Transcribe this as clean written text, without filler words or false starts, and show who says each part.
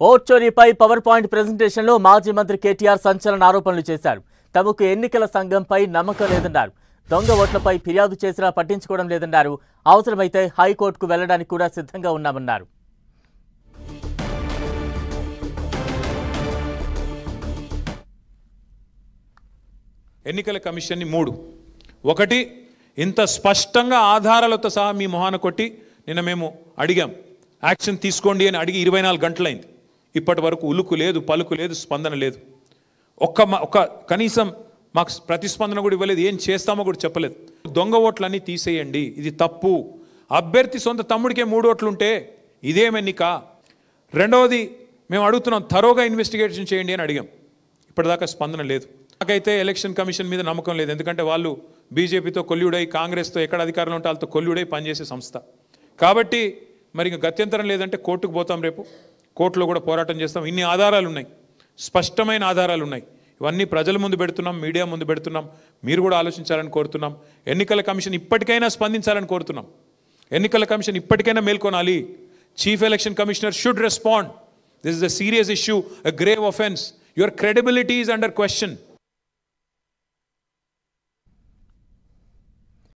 Speaker 1: Vote చోరీపై power point ప్రెజెంటేషన్లో మాజీ మంత్రి కేటీఆర్ సంచలన ఆరోపణలు చేశారు. తమకు ఎన్నికల సంఘంపై నమ్మకం లేదన్నారు. దొంగ ఓట్లపై ఫిర్యాదు చేసినా పట్టించుకోవడం లేదన్నారు. అవసరమైతే హైకోర్టుకు వెళ్లడానికి కూడా సిద్ధంగా ఉన్నామన్నారు.
Speaker 2: ఎన్నికల కమిషన్ని 1 ఇంత స్పష్టంగా ఆధారాలతో సహా మీ మొహాన కొట్టి నిన్న మేము అడిగాం, యాక్షన్ తీసుకోండి అని అడిగి 24 గంటలైంది. ఇప్పటి వరకు ఉలుకు లేదు, పలుకు లేదు, స్పందన లేదు. ఒక్క కనీసం మాకు ప్రతిస్పందన కూడా ఇవ్వలేదు. ఏం చేస్తామో కూడా చెప్పలేదు. దొంగ ఓట్లన్నీ తీసేయండి, ఇది తప్పు. అభ్యర్థి సొంత తమ్ముడికే 3 ఓట్లుంటే ఇదేమెన్నిక? రెండవది మేము అడుగుతున్నాం, థరోగా ఇన్వెస్టిగేషన్ చేయండి అని అడిగాం. ఇప్పటిదాకా స్పందన లేదు. నాకైతే ఎలక్షన్ కమిషన్ మీద నమ్మకం లేదు. ఎందుకంటే వాళ్ళు బీజేపీతో కొల్లుడై, కాంగ్రెస్తో ఎక్కడ అధికారంలో ఉంటే వాళ్ళతో కొల్లుడై పనిచేసే సంస్థ. కాబట్టి మరి ఇంకా గత్యంతరం లేదంటే కోర్టుకు పోతాం. రేపు కోర్టులో కూడా పోరాటం చేస్తాం. ఇన్ని ఆధారాలు ఉన్నాయి, స్పష్టమైన ఆధారాలు ఉన్నాయి. ఇవన్నీ ప్రజల ముందు పెడుతున్నాం, మీడియా ముందు పెడుతున్నాం. మీరు కూడా ఆలోచించాలని కోరుతున్నాం. ఎన్నికల కమిషన్ ఇప్పటికైనా స్పందించాలని కోరుతున్నాం. ఎన్నికల కమిషన్ ఇప్పటికైనా మేల్కొనాలి. Chief election commissioner should respond. This is a serious issue, a grave offense. Your credibility is under question.